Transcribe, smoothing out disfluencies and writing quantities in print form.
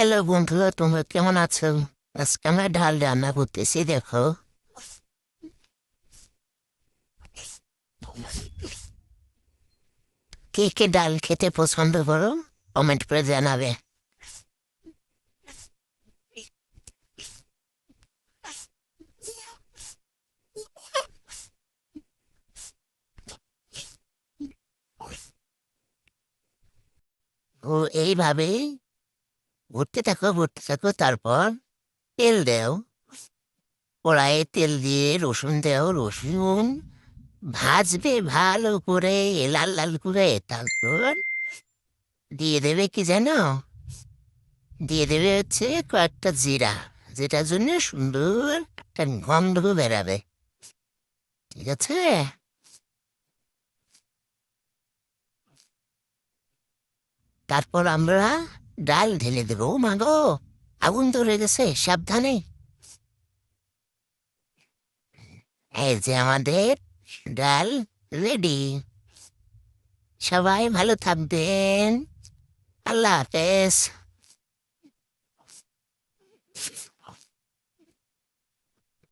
Hello বন্ধু, তোমরা কেমন আছো? আজকে আমরা ডাল রান্না করতেছি, দেখো। কে কে ডাল খেতে পছন্দ করো কমেন্ট করে জানাবে। ও এইভাবে ভুটতে থাকো, তারপর তেল দেও। কড়াইয়ে তেল দিয়ে রসুন দেও, রসুন ভাজবে ভালো করে, লাল লাল করে। তারপর দিয়ে দেবে কি জানো? দিয়ে দেবে হচ্ছে কয়েকটা জিরা, যেটার জন্য সুন্দর একটা গন্ধ বেরাবে। ঠিক আছে? তারপর আমরা ডাল ঢেলে দেবো। ও মা গো, আগুন ধরে গেছে, সাবধানে। এই যে আমাদের ডাল রেডি। সবাই ভালো থাকবেন। আল্লাহ হাফেজ।